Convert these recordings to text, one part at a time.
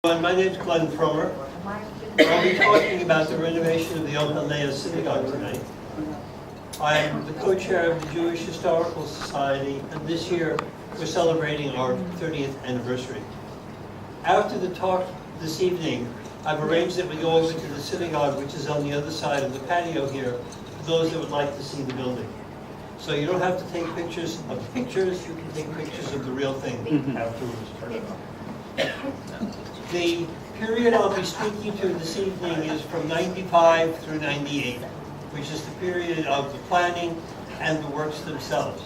My name is Glenn Frommer. I'll be talking about the renovation of the Ohel Synagogue tonight. I am the co-chair of the Jewish Historical Society, and this year we're celebrating our 30th anniversary. After the talk this evening, I've arranged that we go over to the synagogue, which is on the other side of the patio here, for those that would like to see the building. So you don't have to take pictures of the pictures, you can take pictures of the real thing afterwards. The period I'll be speaking to this evening is from 95 through 98, which is the period of the planning and the works themselves.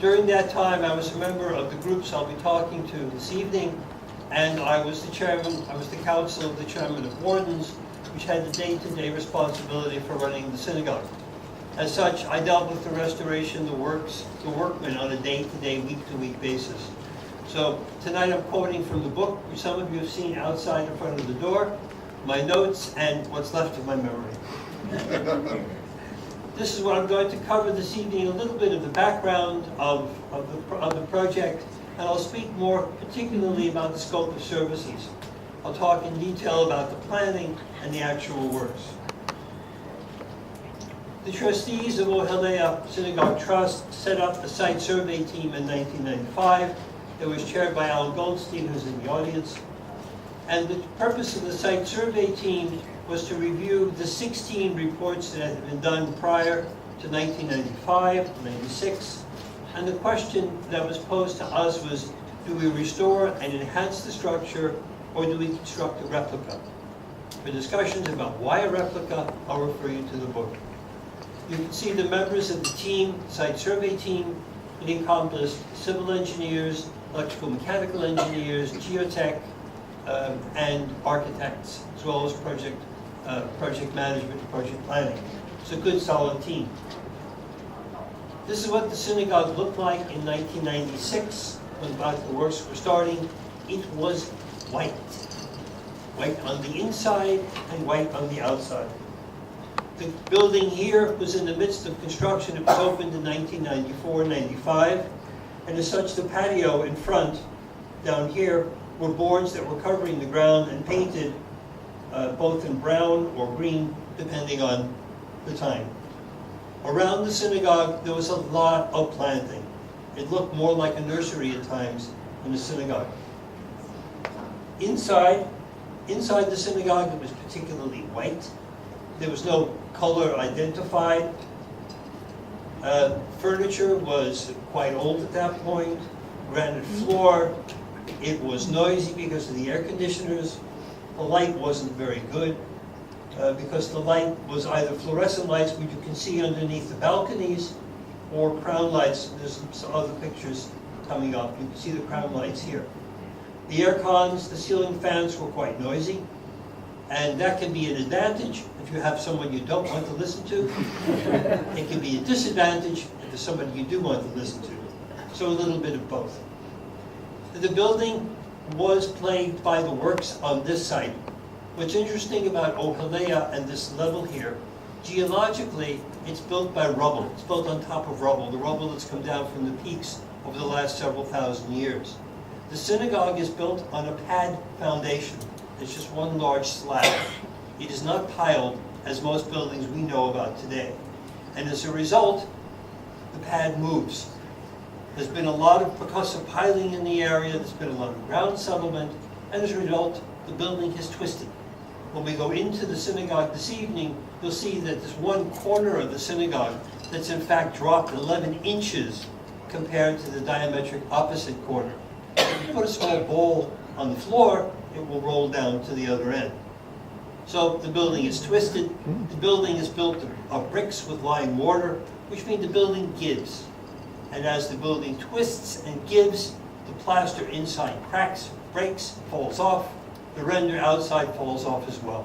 During that time, I was a member of the groups I'll be talking to this evening, and I was the counsel of the chairman of wardens, which had the day-to-day responsibility for running the synagogue. As such, I dealt with the restoration, the workmen on a day-to-day, week-to-week basis. So tonight I'm quoting from the book, which some of you have seen outside in front of the door, my notes, and what's left of my memory. This is what I'm going to cover this evening, a little bit of the background of the project, and I'll speak more particularly about the scope of services. I'll talk in detail about the planning and the actual works. The trustees of Ohel Synagogue Trust set up a site survey team in 1995. It was chaired by Al Goldstein, who's in the audience. And the purpose of the site survey team was to review the 16 reports that had been done prior to 1995, 96. And the question that was posed to us was, do we restore and enhance the structure, or do we construct a replica? For discussions about why a replica, I'll refer you to the book. You can see the members of the team, site survey team. It encompassed civil engineers, electrical mechanical engineers, geotech, and architects, as well as project management and project planning. It's a good, solid team. This is what the synagogue looked like in 1996, when the works were starting. It was white. White on the inside and white on the outside. The building here was in the midst of construction. It was opened in 1994-95. And as such, the patio in front, down here, were boards that were covering the ground and painted both in brown or green, depending on the time. Around the synagogue, there was a lot of planting. It looked more like a nursery at times than a synagogue. Inside the synagogue, it was particularly white. There was no color identified. Furniture was quite old at that point. Granite floor. It was noisy because of the air conditioners. The light wasn't very good because the light was either fluorescent lights, which you can see underneath the balconies, or crown lights. There's some other pictures coming up. You can see the crown lights here. The air cons, the ceiling fans were quite noisy. And that can be an advantage if you have someone you don't want to listen to. It can be a disadvantage if there's somebody you do want to listen to. So a little bit of both. The building was plagued by the works on this site. What's interesting about Ohel and this level here, geologically, it's built by rubble. It's built on top of rubble, the rubble that's come down from the peaks over the last several thousand years. The synagogue is built on a pad foundation. It's just one large slab. It is not piled as most buildings we know about today. And as a result, the pad moves. There's been a lot of percussive piling in the area, there's been a lot of ground settlement, and as a result, the building has twisted. When we go into the synagogue this evening, you'll see that there's one corner of the synagogue that's in fact dropped 11 inches compared to the diametric opposite corner. If you put a small bowl on the floor, it will roll down to the other end. So the building is twisted. The building is built of bricks with lime mortar, which means the building gives. And as the building twists and gives, the plaster inside cracks, breaks, falls off. The render outside falls off as well.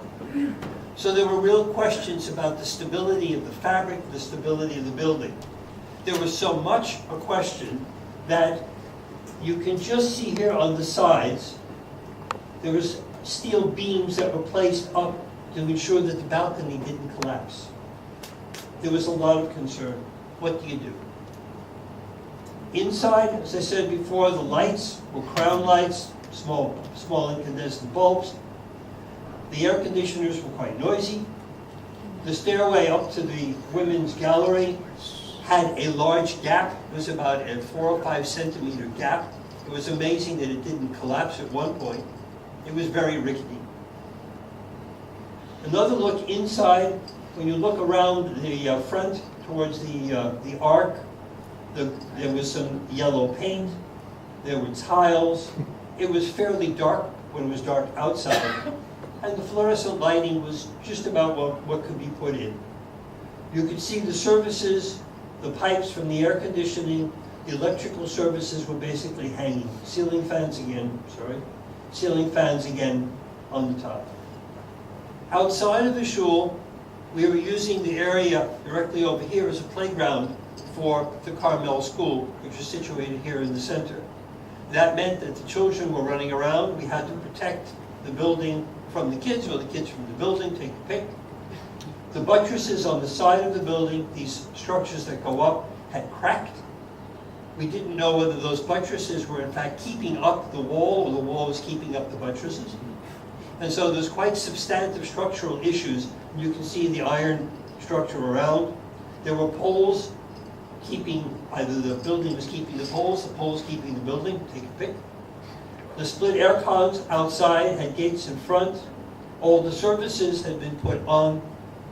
So there were real questions about the stability of the fabric, the stability of the building. There was so much a question that you can just see here on the sides, there was steel beams that were placed up to ensure that the balcony didn't collapse. There was a lot of concern. What do you do? Inside, as I said before, the lights were crown lights. small incandescent bulbs. The air conditioners were quite noisy. The stairway up to the women's gallery had a large gap. It was about a 4 or 5 centimeter gap. It was amazing that it didn't collapse at one point. It was very rickety. Another look inside, when you look around the front towards the arc, there was some yellow paint, there were tiles. It was fairly dark when it was dark outside, and the fluorescent lighting was just about what could be put in. You could see the services, the pipes from the air conditioning, the electrical services were basically hanging. Ceiling fans again on the top. Outside of the shul, we were using the area directly over here as a playground for the Carmel School, which is situated here in the center. That meant that the children were running around. We had to protect the building from the kids, or the kids from the building, take a pick. The buttresses on the side of the building, these structures that go up, had cracked. We didn't know whether those buttresses were in fact keeping up the wall, or the wall was keeping up the buttresses. And so there's quite substantive structural issues. You can see the iron structure around. There were poles keeping, either the building was keeping the poles keeping the building, take a pick. The split air cons outside had gates in front. All the services had been put on,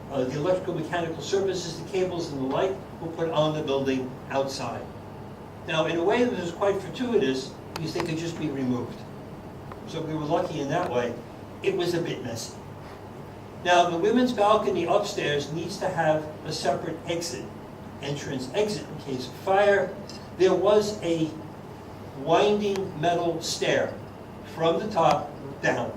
the electrical mechanical services, the cables and the light were put on the building outside. Now, in a way that was quite fortuitous, because they could just be removed. So we were lucky in that way. It was a bit messy. Now, the women's balcony upstairs needs to have a separate exit, entrance exit in case of fire. There was a winding metal stair from the top down.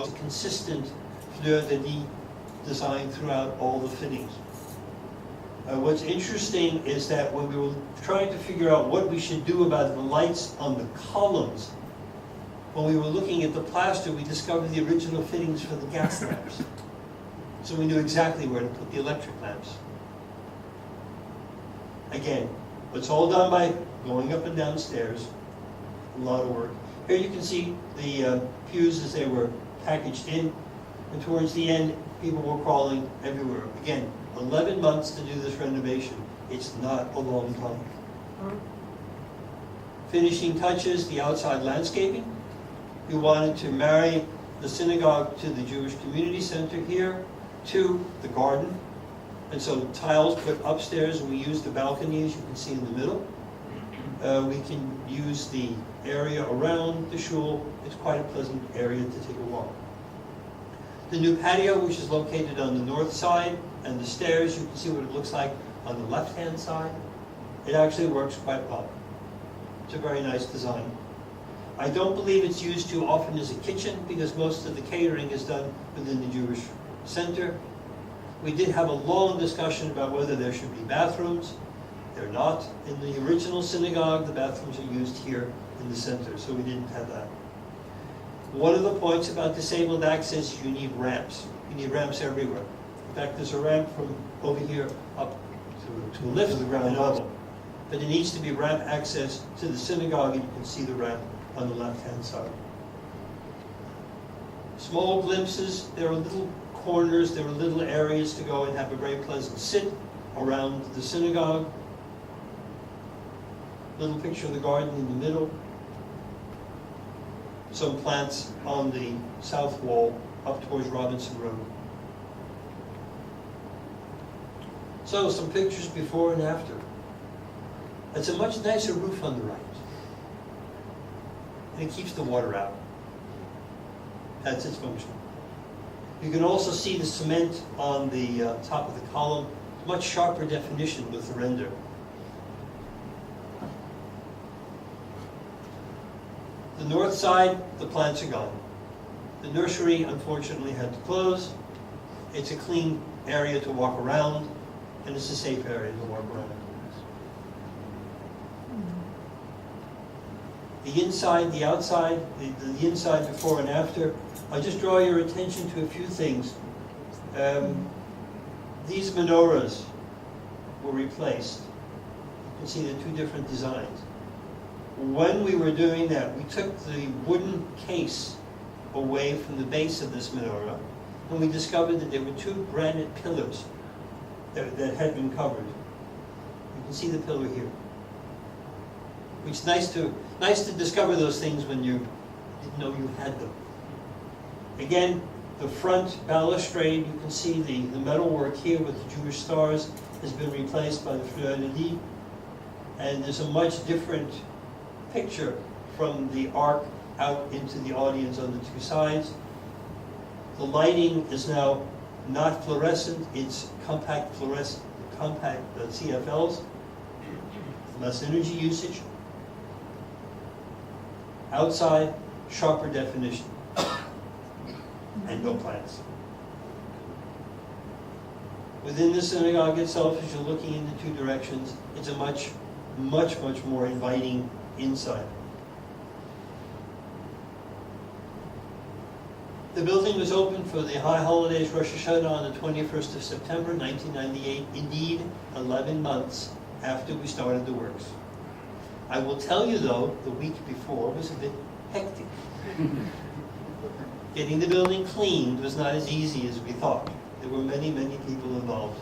consistent fleur de lis design throughout all the fittings. What's interesting is that when we were trying to figure out what we should do about the lights on the columns, when we were looking at the plaster, we discovered the original fittings for the gas lamps. So we knew exactly where to put the electric lamps. Again, it's all done by going up and down stairs. A lot of work. Here you can see the pews as they were packaged in, and towards the end, people were crawling everywhere. Again, 11 months to do this renovation. It's not a long time. Finishing touches, the outside landscaping. We wanted to marry the synagogue to the Jewish Community Center here, to the garden. And so tiles put upstairs, and we used the balcony, as you can see in the middle. We can use the area around the shul. It's quite a pleasant area to take a walk. The new patio, which is located on the north side, and the stairs, you can see what it looks like on the left-hand side. It actually works quite well. It's a very nice design. I don't believe it's used too often as a kitchen because most of the catering is done within the Jewish center. We did have a long discussion about whether there should be bathrooms. They're not. In the original synagogue, the bathrooms are used here in the center, so we didn't have that. One of the points about disabled access is you need ramps. You need ramps everywhere. In fact, there's a ramp from over here up to a lift to the ground level. But it needs to be ramp access to the synagogue, and you can see the ramp on the left-hand side. Small glimpses. There are little corners, there are little areas to go and have a very pleasant sit around the synagogue. Little picture of the garden in the middle. Some plants on the south wall up towards Robinson Road. So some pictures before and after. It's a much nicer roof on the right. And it keeps the water out. That's its function. You can also see the cement on the top of the column. Much sharper definition with the render. The north side, the plants are gone. The nursery, unfortunately, had to close. It's a clean area to walk around, and it's a safe area to walk around. The inside, the outside, the inside before and after. I'll just draw your attention to a few things. These menorahs were replaced. You can see the two different designs. When we were doing that, we took the wooden case away from the base of this menorah, and we discovered that there were two granite pillars that had been covered. You can see the pillar here. It's nice to discover those things when you didn't know you had them. Again, the front balustrade, you can see the metal work here with the Jewish stars has been replaced by the fleur de lis, and there's a much different picture from the arc out into the audience on the two sides. The lighting is now not fluorescent, it's compact CFLs, less energy usage. Outside, sharper definition, and no plants. Within the synagogue itself, as you're looking in the two directions, it's a much more inviting inside. The building was opened for the high holidays, Rosh Hashanah, on the 21st of September, 1998, indeed 11 months after we started the works. I will tell you, though, the week before was a bit hectic. Getting the building cleaned was not as easy as we thought. There were many people involved.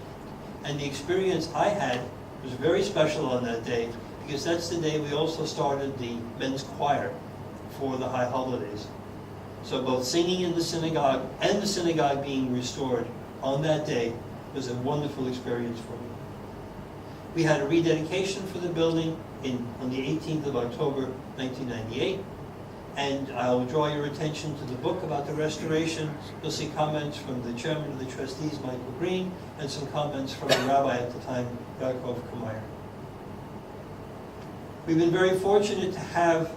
And the experience I had was very special on that day, because that's the day we also started the men's choir for the high holidays. So both singing in the synagogue and the synagogue being restored on that day was a wonderful experience for me. We had a rededication for the building on the 18th of October, 1998. And I'll draw your attention to the book about the restoration. You'll see comments from the chairman of the trustees, Michael Green, and some comments from the rabbi at the time, Yaakov Kameyer. We've been very fortunate to have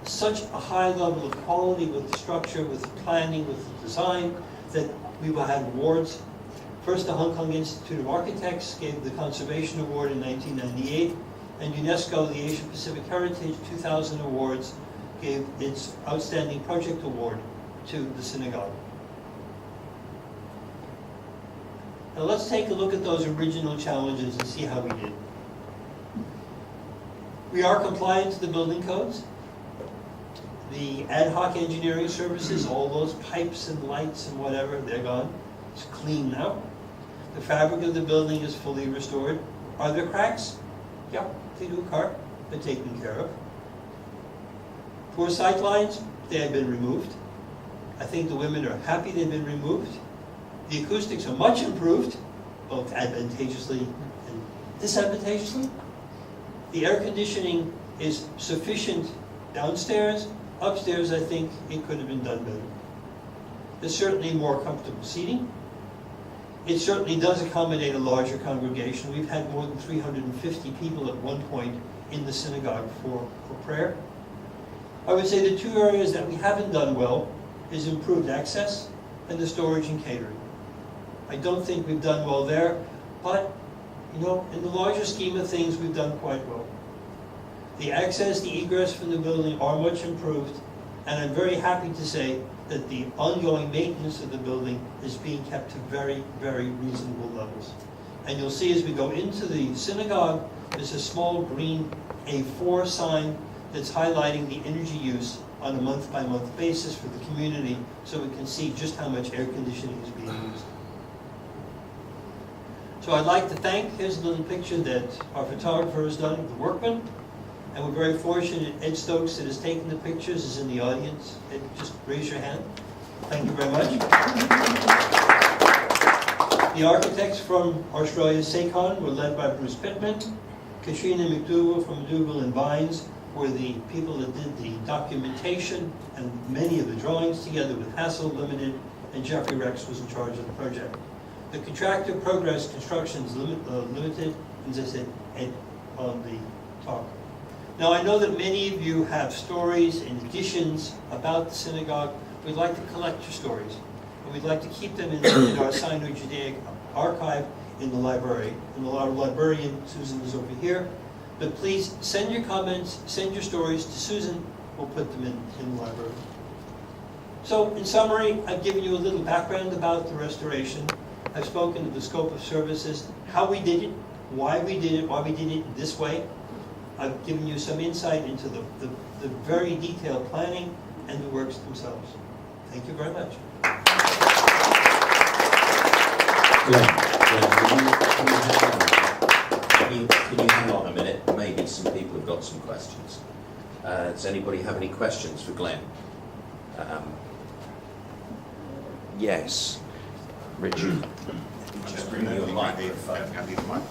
such a high level of quality with the structure, with the planning, with the design, that we will have awards. First, the Hong Kong Institute of Architects gave the Conservation Award in 1998, and UNESCO, the Asia Pacific Heritage 2000 Awards, gave its Outstanding Project Award to the synagogue. Now let's take a look at those original challenges and see how we did. We are compliant to the building codes. The ad hoc engineering services, all those pipes and lights and whatever, they're gone. It's clean now. The fabric of the building is fully restored. Are there cracks? Yeah, they do occur. They're taken care of. Poor sight lines, they have been removed. I think the women are happy they've been removed. The acoustics are much improved, both advantageously and disadvantageously. The air conditioning is sufficient downstairs. Upstairs, I think it could have been done better. There's certainly more comfortable seating. It certainly does accommodate a larger congregation. We've had more than 350 people at one point in the synagogue for prayer. I would say the two areas that we haven't done well is improved access and the storage and catering. I don't think we've done well there, but in the larger scheme of things, we've done quite well. The access, the egress from the building are much improved, and I'm very happy to say that the ongoing maintenance of the building is being kept to very, very reasonable levels. And you'll see as we go into the synagogue, there's a small green A4 sign that's highlighting the energy use on a month-by-month basis for the community, so we can see just how much air conditioning is being used. So I'd like to thank, here's a little picture that our photographer has done of the workmen, and we're very fortunate Ed Stokes that has taken the pictures is in the audience. Ed, just raise your hand. Thank you very much. The architects from Australia's SACON were led by Bruce Pittman. Katrina McDougall from McDougall and Vines were the people that did the documentation and many of the drawings together with Hassel Limited, and Jeffrey Rex was in charge of the project. The contractor Progress Constructions Limited, as I said, Ed on the talk. Now I know that many of you have stories and additions about the synagogue. We'd like to collect your stories, and we'd like to keep them in our Sino-Judaic archive in the library. And our librarian, Susan, is over here. But please send your comments, send your stories to Susan. We'll put them in the library. So in summary, I've given you a little background about the restoration. I've spoken of the scope of services, how we did it, why we did it this way. I've given you some insight into the very detailed planning and the works themselves. Thank you very much. Can you hang on a minute? Maybe some people have got some questions. Does anybody have any questions for Glenn? Yes. Richard. Just bring your microphone.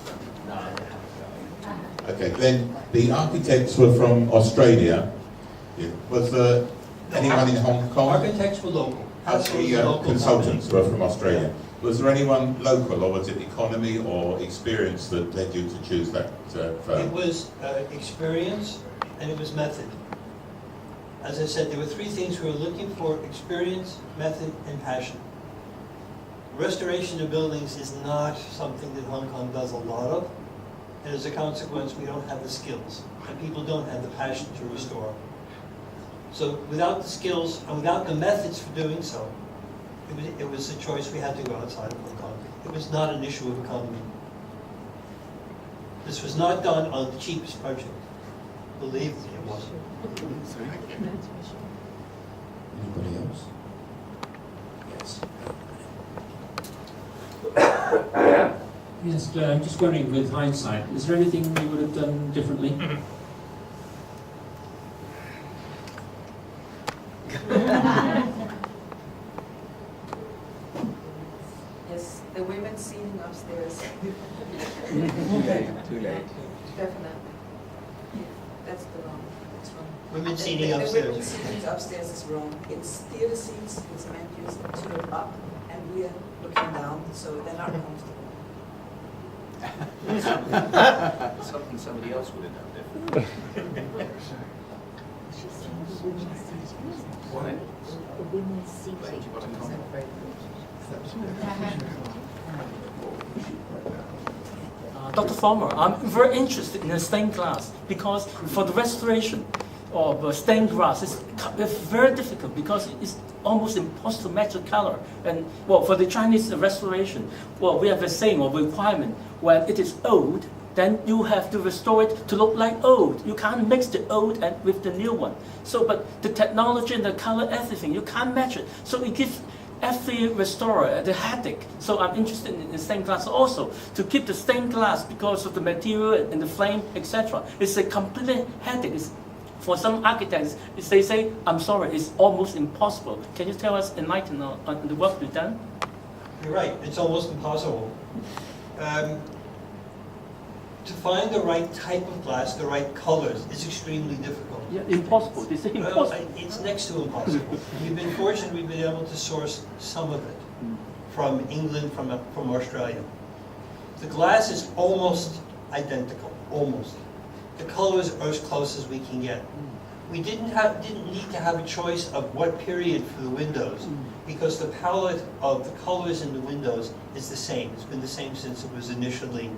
Okay, Glenn, the architects were from Australia. Was there anyone in Hong Kong? Architects were local. The consultants were from Australia. Was there anyone local, or was it economy or experience that led you to choose that firm? It was experience and it was method. As I said, there were three things we were looking for: experience, method, and passion. Restoration of buildings is not something that Hong Kong does a lot of, and as a consequence, we don't have the skills, and people don't have the passion to restore. So without the skills and without the methods for doing so, it was a choice we had to go outside of Hong Kong. It was not an issue of economy. This was not done on the cheapest project. Believe me, it wasn't. Anybody else? Yes. Yes, I'm just wondering, with hindsight, is there anything you would have done differently? Yes, the women seating upstairs. Too late. Definitely. That's the wrong. It's wrong. Women seating The upstairs. women seating upstairs is wrong. It's theater seats, it's meant used to look up, and we're looking down, so they're not comfortable. Something somebody else would have done different. Dr. Farmer, I'm very interested in the stained glass because for the restoration of stained glass, it's very difficult because it's almost impossible to match the color. And well, for the Chinese restoration, well, we have the saying or requirement when it is old, then you have to restore it to look like old. You can't mix the old and with the new one. So, but the technology and the color, everything, you can't match it. So it gives every restorer the headache. So I'm interested in stained glass also to keep the stained glass because of the material and the flame, etc. It's a complete headache. For some architects, they say, I'm sorry, it's almost impossible. Can you tell us, enlighten on the work you've done? You're right, it's almost impossible. To find the right type of glass, the right colors, is extremely difficult. Yeah, impossible. They say impossible. Well, it's next to impossible. We've been fortunate, we've been able to source some of it from England, from Australia. The glass is almost identical, almost. The colors are as close as we can get. We didn't need to have a choice of what period for the windows, because the palette of the colors in the windows is the same. It's been the same since it was initially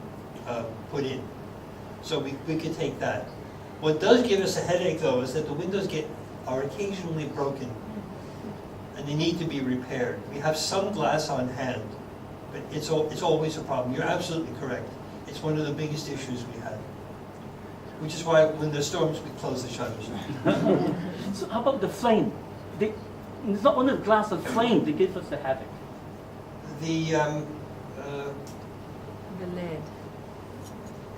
put in. So we could take that. What does give us a headache, though, is that the windows are occasionally broken, and they need to be repaired. We have some glass on hand, but it's always a problem. You're absolutely correct. It's one of the biggest issues we had, which is why when there's storms, we close the shutters. So how about the flame? It's not only the glass, the flame that gives us the headache. The lead.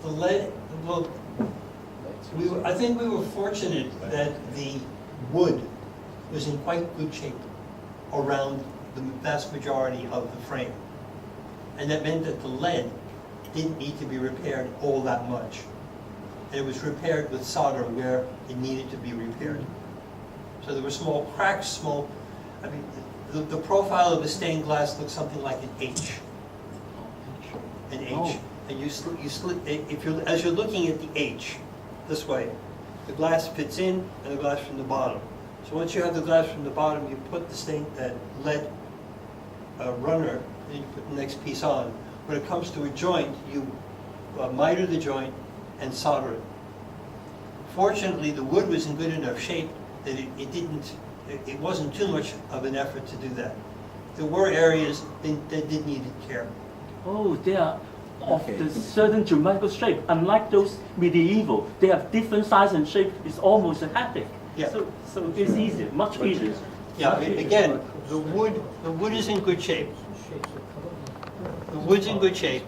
The lead, well, I think we were fortunate that the wood was in quite good shape around the vast majority of the frame. And that meant that the lead didn't need to be repaired all that much. And it was repaired with solder where it needed to be repaired. So there were small cracks, the profile of the stained glass looks something like an H. An H. Oh. And as you're looking at the H, this way, the glass fits in and the glass from the bottom. So once you have the glass from the bottom, you put that lead runner, and you put the next piece on. When it comes to a joint, you miter the joint and solder it. Fortunately, the wood was in good enough shape that it wasn't too much of an effort to do that. There were areas that did need care. Oh, they are of the certain geometrical shape. Unlike those medieval, they have different size and shape. It's almost a headache. Yeah. So it's easier, much easier. Yeah, again, the wood is in good shape. The wood's in good shape,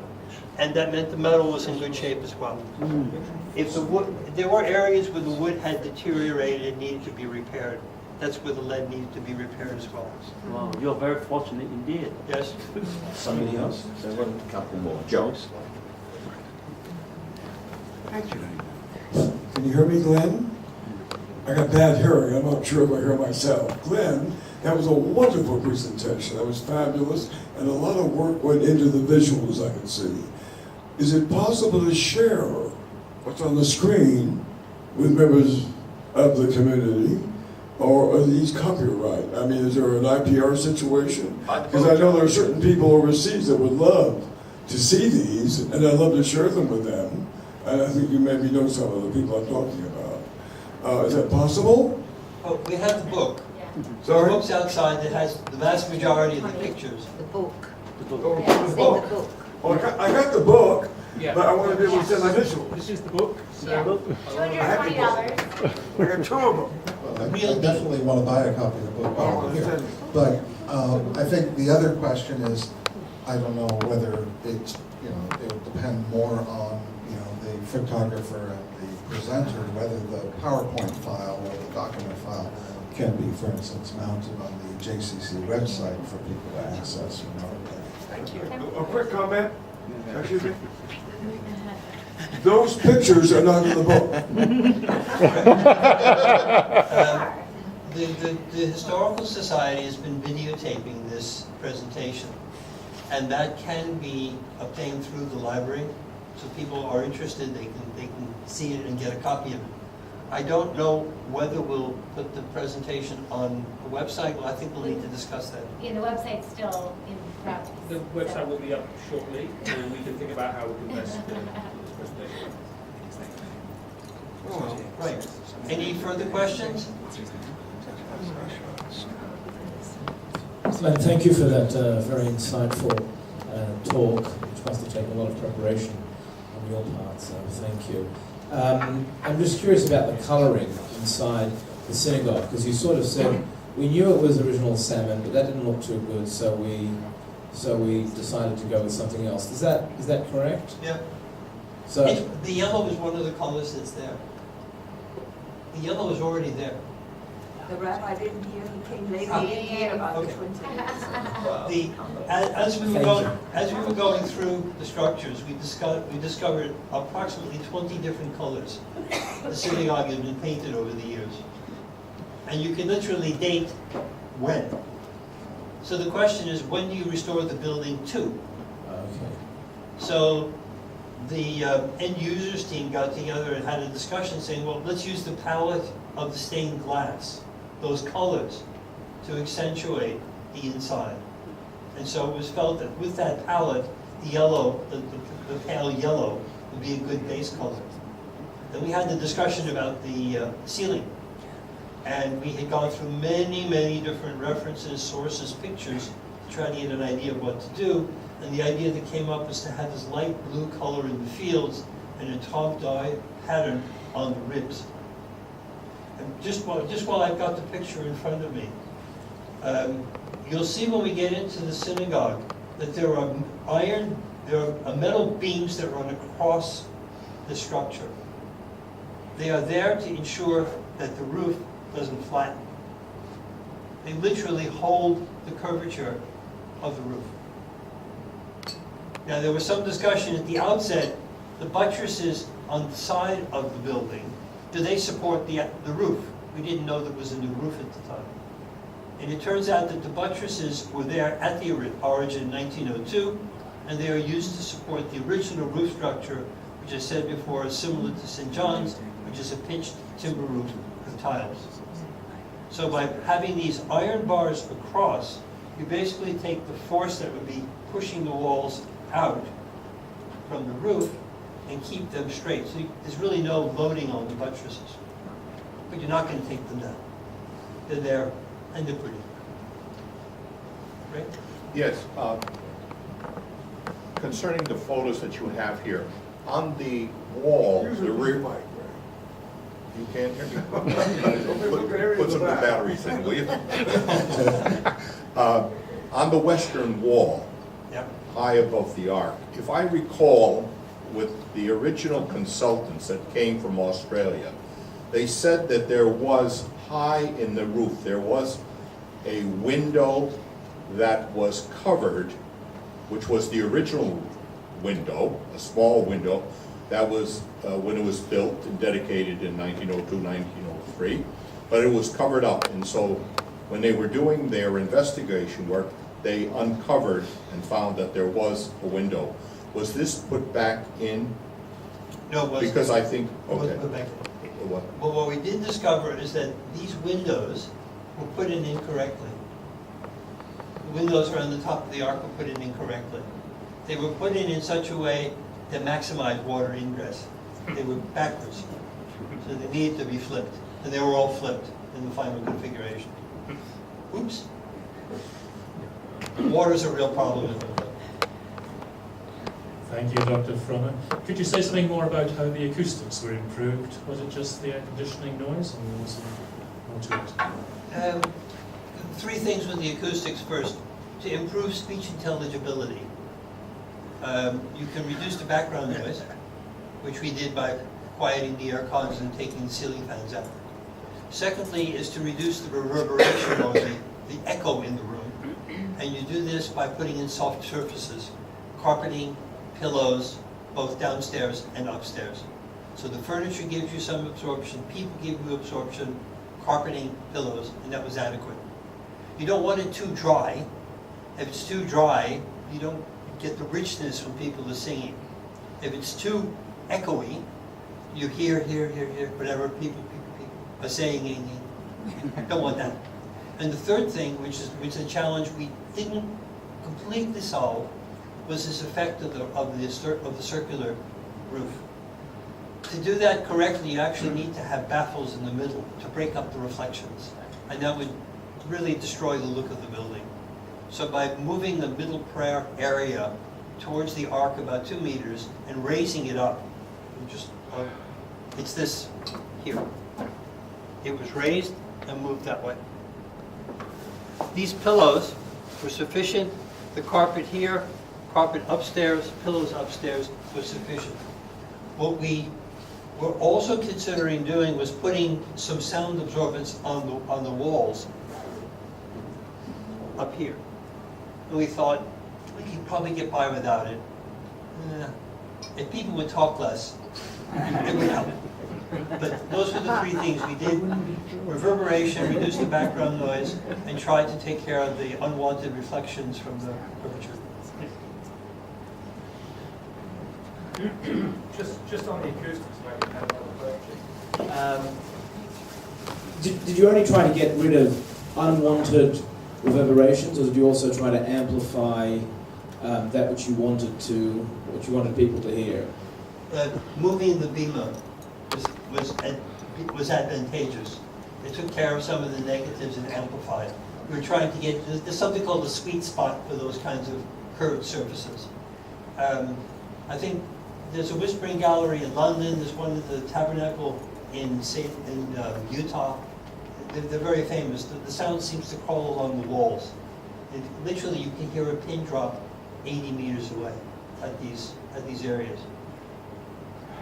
and that meant the metal was in good shape as well. If there were areas where the wood had deteriorated and needed to be repaired. That's where the lead needed to be repaired as well. Wow, you're very fortunate indeed. Yes. Somebody else? There were a couple more. Joe? Thank you. Can you hear me, Glenn? I got bad hearing. I'm not sure if I hear myself. Glenn, that was a wonderful presentation. That was fabulous, and a lot of work went into the visuals I could see. Is it possible to share what's on the screen with members of the community? Or are these copyright? I mean, is there an IPR situation? Because I know there are certain people overseas that would love to see these, and I'd love to share them with them. And I think you maybe know some of the people I'm talking about. Is that possible? Oh, we have the book. Sorry? The book's outside that has the vast majority of the pictures. The book. Oh, Yeah, the say book. the book. Oh, I got the book, Yeah. but I want to be able to send my visuals. This is the book. Yeah. $220. I got two of them. I definitely want to buy a copy of the book while we're here. But I think the other question is, I don't know whether it's, it would depend more on, the photographer and the presenter, whether the PowerPoint file or the document file can be, for instance, mounted on the JCC website for people to access. Thank you. A quick comment. Excuse me. Those pictures are not in the book. The Historical Society has been videotaping this presentation, and that can be obtained through the library. So if people are interested, they can see it and get a copy of it. I don't know whether we'll put the presentation on the website. Well, I think we'll need to discuss that. Yeah, the website's still in progress. The website will be up shortly, and we can think about how we can best do this presentation. Right. Any further questions? Glenn, thank you for that very insightful talk, which must have taken a lot of preparation on your part, so thank you. I'm just curious about the colouring inside the synagogue, because you sort of said, we knew it was original salmon, but that didn't look too good, so we decided to go with something else. Is that correct? Yeah. So The yellow is one of the colors that's there. The yellow is already there. The rabbi didn't hear, he came later, Ah. he didn't hear about the Okay. 20 minutes. As we were going through the structures, we discovered approximately 20 different colors. The synagogue has been painted over the years. And you can literally date when. So the question is, when do you restore the building to? okay. So the end users team got together and had a discussion saying, well, let's use the palette of the stained glass, those colors, to accentuate the inside. And so it was felt that with that palette, the yellow, the pale yellow, would be a good base color. Then we had the discussion about the ceiling. And we had gone through many, many different references, sources, pictures, to try to get an idea of what to do. And the idea that came up was to have this light blue color in the fields and a top dye pattern on the ribs. And just while I've got the picture in front of me, you'll see when we get into the synagogue that there are metal beams that run across the structure. They are there to ensure that the roof doesn't flatten. They literally hold the curvature of the roof. Now, there was some discussion at the outset, the buttresses on the side of the building, do they support the roof? We didn't know there was a new roof at the time. And it turns out that the buttresses were there at the origin in 1902, and they are used to support the original roof structure, which I said before is similar to St. John's, which is a pitched timber roof with tiles. So by having these iron bars across, you basically take the force that would be pushing the walls out from the roof and keep them straight. So there's really no loading on the buttresses. But you're not going to take them down. They're there and they're pretty. Right? Yes. Concerning the photos that you have here, on the wall, the rear... You can't hear me? Put some batteries in, will you? On the western wall, Yep. high above the ark, if I recall, with the original consultants that came from Australia, they said that there was high in the roof, there was a window that was covered, which was the original window, a small window, that was when it was built and dedicated in 1902, 1903, but it was covered up. And so when they were doing their investigation work, they uncovered and found that there was a window. Was this put back in? No, it wasn't. Because I think, It wasn't okay. put back in. What? But what we did discover is that these windows were put in incorrectly. The windows around the top of the ark were put in incorrectly. They were put in such a way that maximized water ingress. They were backwards. So they needed to be flipped. And they were all flipped in the final configuration. Oops. Water's a real problem. Thank you, Dr. Frommer. Could you say something more about how the acoustics were improved? Was it just the air conditioning noise, or was there more to it? Three things with the acoustics first. To improve speech intelligibility, you can reduce the background noise, which we did by quieting the air cons and taking the ceiling fans out. Secondly is to reduce the reverberation or the echo in the room. And you do this by putting in soft surfaces, carpeting, pillows, both downstairs and upstairs. So the furniture gives you some absorption, people give you absorption, carpeting, pillows, and that was adequate. You don't want it too dry. If it's too dry, you don't get the richness when people are singing. If it's too echoey, you hear, whatever, people saying, don't want that. And the third thing, which is a challenge we didn't completely solve, was this effect of the circular roof. To do that correctly, you actually need to have baffles in the middle to break up the reflections, and that would really destroy the look of the building. So by moving the middle prayer area towards the arc about 2 meters and raising it up, it's this here. It was raised and moved that way. These pillows were sufficient. The carpet here, carpet upstairs, pillows upstairs was sufficient. What we were also considering doing was putting some sound absorbance on the walls up here. And we thought we could probably get by without it. If people would talk less, it would help. But those were the 3 things we did: reverberation, reduce the background noise, and try to take care of the unwanted reflections from the curvature. Just on the acoustics, maybe had another question. Did you only try to get rid of unwanted reverberations, or did you also try to amplify that which you wanted people to hear? Moving the bima was advantageous. It took care of some of the negatives and amplified. We were trying to get, there's something called the sweet spot for those kinds of curved surfaces. I think there's a whispering gallery in London, there's one at the Tabernacle in Utah. They're very famous. The sound seems to crawl along the walls. Literally, you can hear a pin drop 80 meters away at these areas.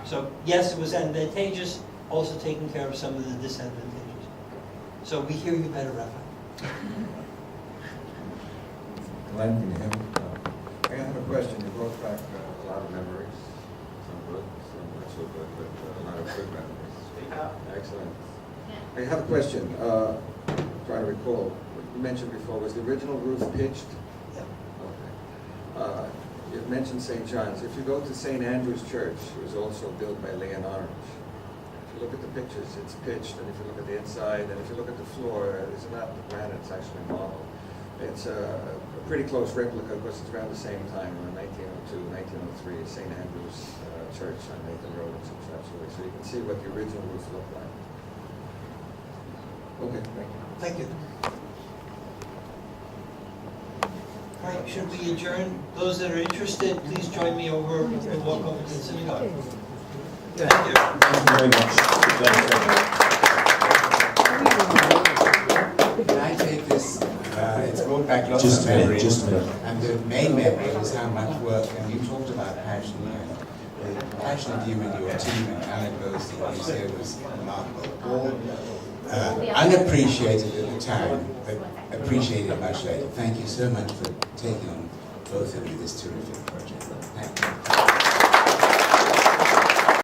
So yes, it was advantageous, also taking care of some of the disadvantages. So we hear you better, Rafa. Glenn, can you hear me? I have a question. You brought back a lot of memories. Some good, some not so good, but a lot of good memories. Excellent. I have a question. Trying to recall. You mentioned before, was the original roof pitched? Yeah. Okay. You mentioned St. John's. If you go to St. Andrew's Church, it was also built by Leah. If you look at the pictures, it's pitched, and if you look at the inside, and if you look at the floor, it's not the granite, it's actually marble. It's a pretty close replica because it's around the same time, in 1902, 1903, St. Andrew's Church on Nathan Road in Church. So you can see what the original roof looked like. Okay, thank you. Thank you. All right, should we adjourn? Those that are interested, please join me over and walk over to the synagogue. Thank you. Thank you very much. Can I take this? It's brought back lots of memories. Just a minute. And the main memory was how much work, and you talked about passion, and the passion of you and your team and Alan Bose that you said was remarkable. All unappreciated at the time, but appreciated much later. Thank you so much for taking on both of you this terrific project. Thank you.